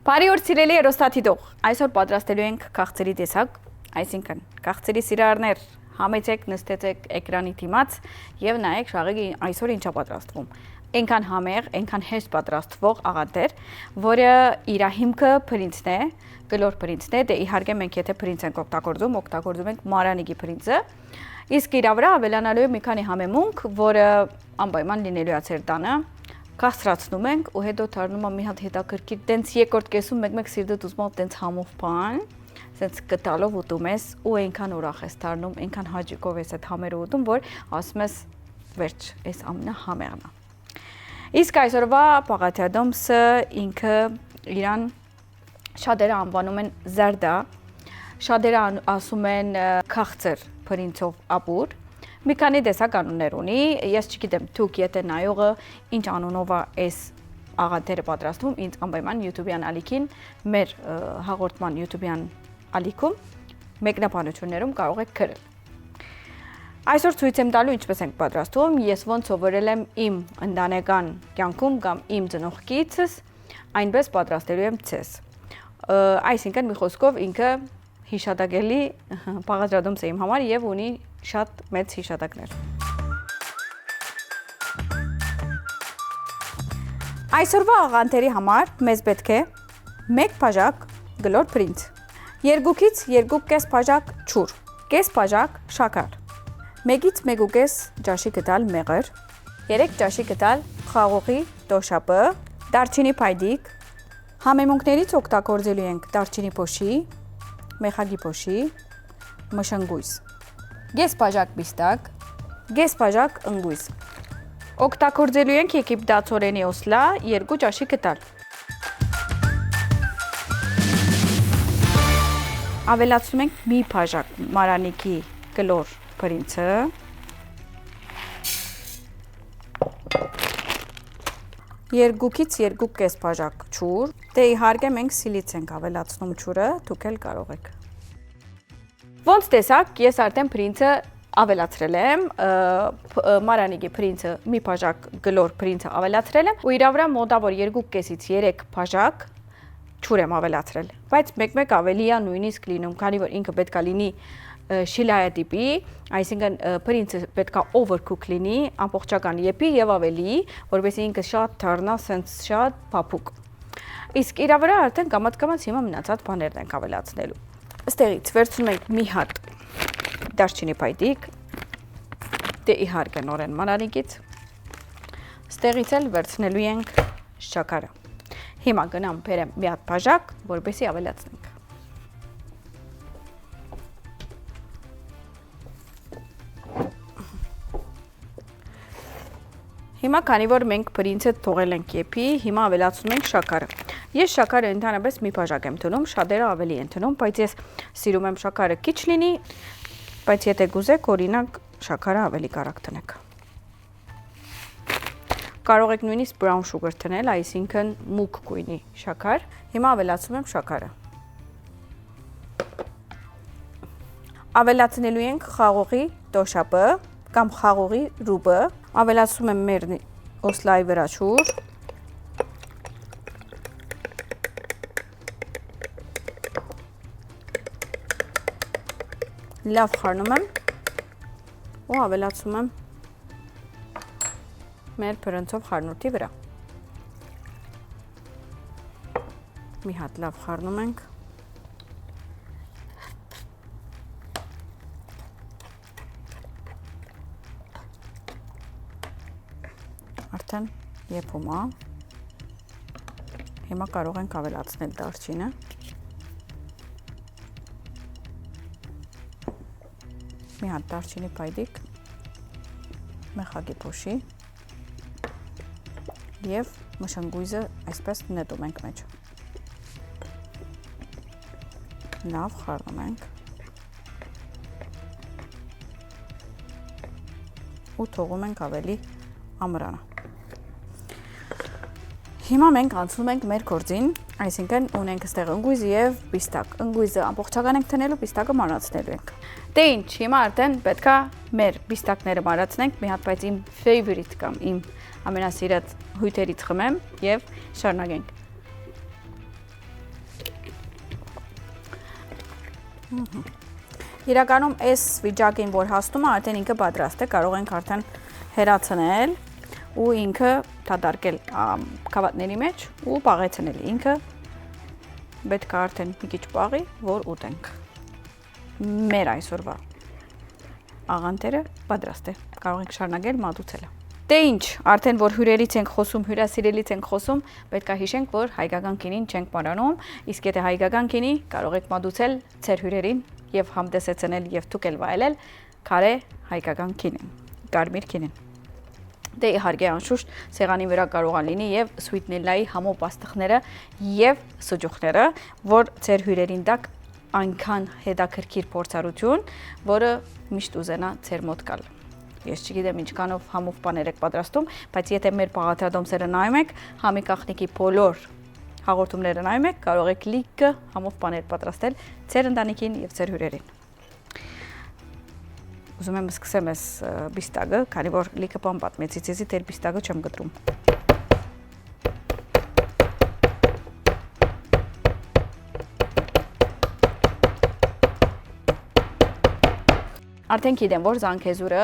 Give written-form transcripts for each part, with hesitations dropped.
Բարի օր սիրելի երոստաթիդող, այսօր պատրաստելու ենք քաղցրի տեսակ, այսինքն քաղցրի սիրարներ համեցեք, նստեցեք էկրանի դիմաց եւ նայեք շաղի այսօր ինչա պատրաստվում։ Այնքան համեղ, այնքան հեշտ պատրաստվող աղատեր, որը իր հիմքը փրինցն է, գլոր փրինցն է, դե իհարկե մենք եթե փրինց ենք օգտագործում ենք մարանիկի փրինցը, իսկ իր վրա ավելանալու է մի քանի համեմունք, որը անպայման լինելու է ցերտանը Կաստրացնում ենք ու հետո դառնում է մի հատ հետաքրքիր տենց երկրորդ կեսում մեկ սիրտդ ուզում է տենց համով բան, տենց կտալով ուտում ես ու այնքան ուրախ ես դառնում, այնքան հաճիկով ես այդ համերը ուտում, որ ասում ես վերջ, այս ամենահամեղն է։ Իսկ այսօրվա պաղաթյադոմսը ինքը իրան շատերը անվանում են զարդա, շատերը ասում են քաղցր փրինցով ապուր։ Մի քանի տեսակ անուններ ունի, ես չգիտեմ դուք եթե նայողը ինչ անունով է այս աղատերը պատրաստվում, ինձ անպայման YouTube-յան ալիքին, մեր հաղորդման YouTube-յան ալիքում մեկնաբանություններում կարող եք գրել։ Այսօր ցույց եմ տալու ինչպես ենք պատրաստվում, ես ոնց սովորել եմ իմ ընտանեկան կյանքում կամ իմ ծնողքիցս, այնպես պատրաստելու եմ ցես։ Այսինքն մի խոսքով ինքը հիշատակելի պաղադրադոմս է իմ համար եւ ունի շատ մեծ հիշատակներ։ Այսօրվա աղանդերի համար մեզ պետք է 1 բաժակ գլոր փրինց, 2-ից 2.5 բաժակ չուր, կես բաժակ շաքար, 1-ից 1.5 ճաշի գդալ մեղր, 3 ճաշի գդալ խաղողի դոշապը, դարչինի փայդիկ, համեմունքներից օգտագործելու ենք դարչինի փոշի, մեխագի փոշի, մշնգույս, կես բաժակ բիստակ, կես բաժակ ընկույզ։ Օգտագործելու ենք եգիպտացորենի օսլա 2 ճաշի գդալ։ Ավելացնում ենք մի բաժակ մարանիկի գլոր փրինցը, 2-ից 2.5 բաժակ չուր, դե իհարկե մենք սիլից ենք ավելացնում չուրը, դուք էլ կարող եք։ Ոնց տեսակ, ես արդեն փրինցը ավելացրել եմ, մարանիկի փրինցը մի բաժակ գլոր փրինցը ավելացրել եմ ու իր վրա մոտավոր 2.5-ից 3 բաժակ չուր եմ ավելացրել, բայց մեկ-մեկ ավելի է նույնիսկ լինում, քանի որ ինքը պետք է լինի շիլայա տիպի, այսինքն փրինցը պետք է overcook լինի, ամբողջական եփի եւ ավելի, որովհետեւ ինքը շատ դառնա sense շատ փափուկ։ Իսկ իր վրա արդեն կամած հիմա մնացած բաներն ենք ավելացնելու։ Այստեղից վերցնում ենք մի հատ դարչինի փայտիկ, դե իհարկե նորեն մանանիկից։ Այստեղից էլ վերցնելու ենք շաքարը։ Հիմա գնամ բերեմ մի հատ բաժակ, որպեսզի ավելացնենք։ Հիմա քանի որ մենք փրինցը թողել ենք եփի, հիմա ավելացնում ենք շաքարը։ Ես շաքարը ընդհանրապես մի բաժակ եմ թնում, շատերը ավելի են թնում, բայց ես սիրում եմ շաքարը քիչ լինի, բայց եթե գուզեք, օրինակ շաքարը ավելի կարակ տնեք։ Կարող եք նույնիսկ brown sugar թնել, այսինքն մուգ գույնի շաքար։ Հիմա ավելացնում եմ շաքարը։ Ավելացնելու ենք խաղողի դոշապը կամ խաղողի ռուբը, ավելացնում եմ մեր օսլայի վրա չուր, լավ խառնում եմ ու ավելացում եմ մեր փրնցով խառնուրդի վրա։ Մի հատ լավ խառնում ենք։ Արդեն եփում է։ Հիմա կարող ենք ավելացնել դարչինը։ Մի հատ դարչինի փայդիկ, մեխագի փոշի եւ մշնգույզը այսպես նետում ենք մեջ։ Լավ խառնում ենք։ Ու թողում ենք ավելի ամռանը։ Հիմա մենք անցնում ենք մեր գործին, այսինքն ունենք այստեղ ընկույզ եւ պիստակ։ Ընկույզը ամբողջական ենք տնելու, պիստակը մանրացնելու ենք։ Դե ինչ, հիմա արդեն պետքա մեր պիստակները մանրացնենք, մի հատ բայց իմ favorite կամ իմ ամենասիրած հյութերից խմեմ եւ շարունակենք։ Իրականում այս վիճակին, որ հասնում է, արդեն ինքը պատրաստ է, կարող ենք արդեն հերացնել ու ինքը թադարկել քավատների մեջ ու պաղեցնել։ Ինքը պետք է արդեն մի քիչ պաղի, որ ուտենք։ Մեր այսօրվա աղանդերը պատրաստ է։ Կարող ենք շարունակել մատուցելը։ Դե ինչ, արդեն որ հյուրերից ենք խոսում, հյուրասիրելից ենք խոսում, պետք է հիշենք, որ հայկական գինին չենք մոռանում, իսկ եթե հայկական գինի կարող եք մատուցել ձեր հյուրերին եւ համտեսեցնել եւ թուք էլ վայելել քարե հայկական գինին, կարմիր գինին։ Դե իհարկե անշուշտ սեղանի վրա կարող է լինի եւ սուիտնելայի համով պաստղները եւ սուջուխները, որ ձեր հյուրերին տակ այնքան հետաքրքիր փորձառություն, որը միշտ ուզենա ձեր մոտ գալ։ Ես չգիտեմ ինչքանով համով բաներ եք պատրաստում, բայց եթե մեր պաղաթադոմսերը նայում եք, համի կախնիկի բոլոր հաղորդումները նայում եք, կարող եք լիքը համով բաներ պատրաստել ձեր ընտանիքին եւ ձեր հյուրերին։ Ուզում եմ սկսեմ այս բիստակը, քանի որ լիքը բան պատմեցի ձեզի, դեռ բիստակը չեմ գտնում։ Արդեն գիտեմ, որ Զանգեզուրը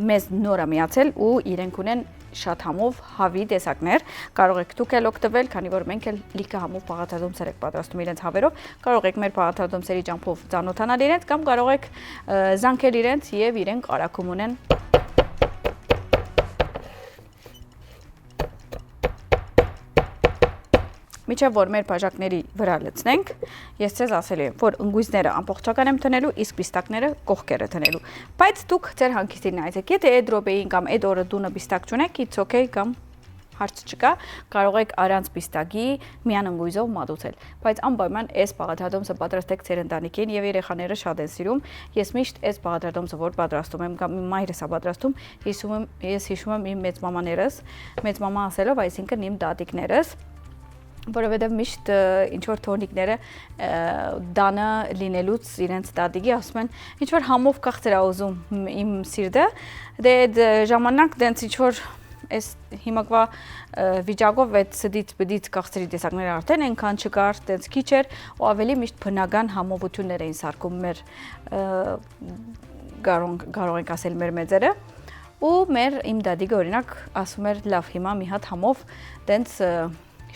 մեզ նոր է միացել ու իրենք ունեն շատ համով հավի տեսակներ, կարող եք դուք էլ օգտվել, քանի որ մենք էլ լիքը համով պաղաթադոմսեր եք պատրաստում իրենց հավերով, կարող եք մեր պաղաթադոմսերի ճամփով ծանոթանալ իրենց կամ կարող եք զանգել իրենց եւ իրենք արագում ունեն Միջև որ մեր բաժակների վրա լցնենք, ես ձեզ ասել եմ, որ ընկույզները ամբողջական եմ տնելու, իսկ բիստակները կողքերը տնելու։ Բայց դուք ձեր հանգիստին նայեցեք, եթե այդ րոպեին կամ այդ օրը դունը բիստակ չունեք, it's okay կամ հարց չկա, կարող եք առանց բիստակի միան ընկույզով մատուցել։ Բայց անպայման այս պաղաթադոմսը պատրաստեք ձեր ընտանիքին եւ երեխաները շատ են սիրում։ Ես միշտ այս պաղաթադոմսը որ պատրաստում եմ կամ իմ մայրս է պատրաստում, ես հիշում եմ իմ մեծ մամաներս, մեծ մամա ասելով, այսինքն իմ տատիկներս որովհետև միշտ ինչ-որ թորնիկները դանը լինելուց իրենց տատիկի ասում են ինչ-որ համով կաղցր է ուզում իմ սիրտը, դե այդ ժամանակ դենց ինչ-որ այս հիմակվա վիճակով այդ սդից բդից կաղցրի տեսակները արդեն ենքան չկար, դենց քիչ էր ու ավելի միշտ բնական համովություններ էին սարքում մեր կարող ենք ասել մեր մեծերը ու մեր իմ դադիկը օրինակ ասում էր լավ հիմա մի հատ համով դենց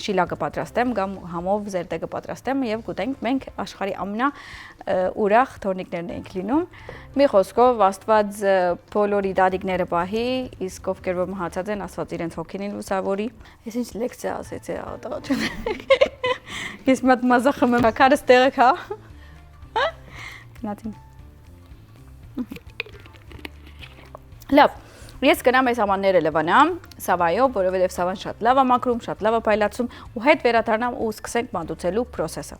շիլակը պատրաստեմ կամ համով զերտեգը պատրաստեմ եւ գուտենք մենք աշխարհի ամենա ուրախ թորնիկներն ենք լինում։ Մի խոսքով Աստված բոլորի դադիկները պահի, իսկ ովքեր որ մահացած են, Աստված իրենց հոգին լուսավորի։ Ես ինչ լեկցիա ասեցի, ատա չեմ։ Ես մատ մազախում եմ, կարս տեղը հա։ Գնացին։ Լավ։ Ես գնամ այս ամանները լվանամ, սավայով, որովհետև սավան շատ լավ է մաքրում, շատ լավ է փայլացում ու հետ վերադառնամ ու սկսենք մատուցելու process-ը։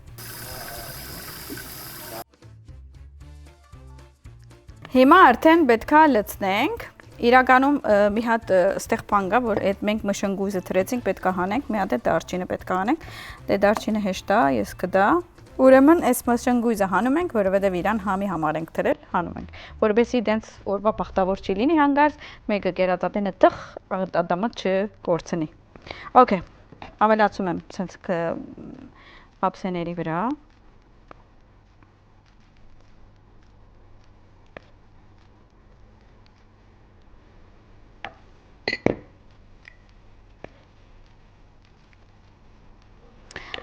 Հիմա արդեն պետքա լցնենք, իրականում մի հատ ստեղ բան կա, որ այդ մենք մշնգույզը թրեցինք, պետքա հանենք, մի հատ է դարչինը պետքա հանենք, դե դարչինը հեշտ է, ես կդա Ուրեմն այս մշնգույզը հանում ենք, որովհետև իրան համի համար ենք թրել, հանում ենք, որովհետեւ դենց օրվա բախտավոր չի լինի հանգարց, մեկը կերատատենը տխ, ադամը չկորցնի։ Okay, ավելացում եմ ցենց պապսեների վրա։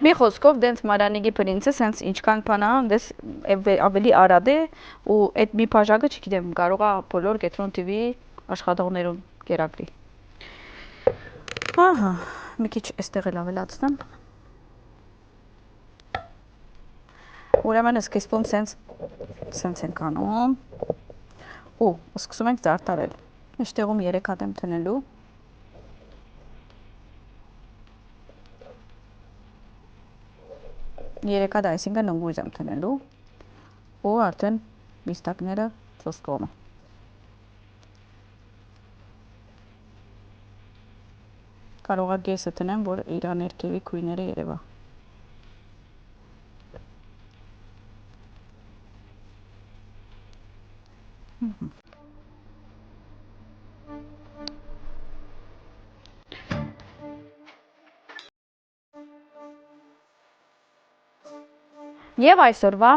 Մի խոսքով դենց Մարանիգի պրինցը սենց ինչքան բան է, դες ավելի արադ է ու այդ մի բաժակը չգիտեմ, կարող է բոլոր Կետրոն TV աշխատողներուն կերակրի։ Ահա, մի քիչ էստեղ էլ ավելացնեմ։ Ուրեմն սկզբում սենց ենք անում։ Ու սկսում ենք զարդարել։ Մեջտեղում 3 հատ եմ տնելու։ Երեքա դա այսինքն ընկույզ եմ տնելու ու արդեն բիստակները ծոսկոմը։ Կարող է գեսը տնեմ, որ իր ներքևի քույները երևա։ Եվ այսօրվա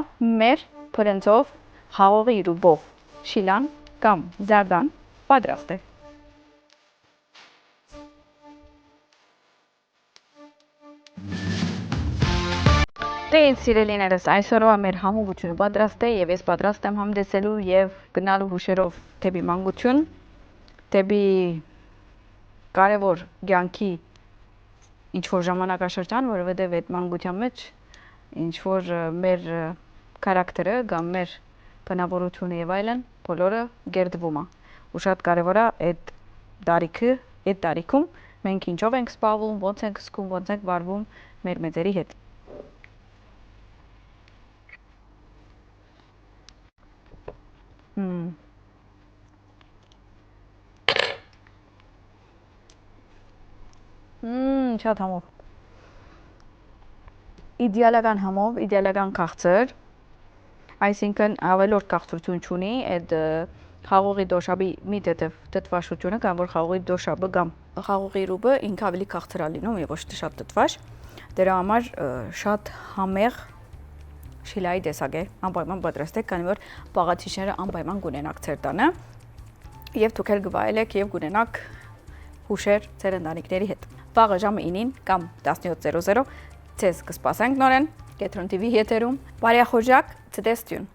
մեր փրնցով խաղողի ռուբով շիլան կամ զարդան պատրաստ է։ Դե սիրելիներս, այսօրվա մեր համուգությունը պատրաստ է եւ ես պատրաստ եմ համդեսելու եւ գնալու հուշերով դեպի մանկություն, դեպի կարևոր կյանքի ինչ որ ժամանակաշրջան, որովհետեւ այդ մանկության մեջ ինչ որ մեր քարակտերը կամ մեր բնավորությունը եւ այլն բոլորը գերդվում է։ Ու շատ կարևոր է այդ տարիքում մենք ինչով ենք զբաղվում, ոնց ենք զգում, ոնց ենք վարվում մեր մեծերի հետ։ Շատ համով։ Իդեալական համով, իդեալական քաղցր, այսինքն ավելորդ քաղցրություն չունի, այդ խաղողի դոշաբի մի տետև դտվաշությունը, կամ որ խաղողի դոշաբը կամ խաղողի ռուբը ինքը ավելի քաղցր է լինում եւ ոչ թե շատ դտվաշ։ Դրա համար շատ համեղ շիլայի տեսակ է, անպայման պատրաստեք, քանի որ պաղացիչները անպայման կունենաք ձեր տանը եւ դուք էլ կվայելեք եւ կունենաք հուշեր ձեր ընտանիքների հետ։ Վաղը ժամը 9-ին կամ 17:00 ձեզ կսպասենք նորեն Կետրոն TV եթերում։ Բարյախոժակ, ցտեսություն։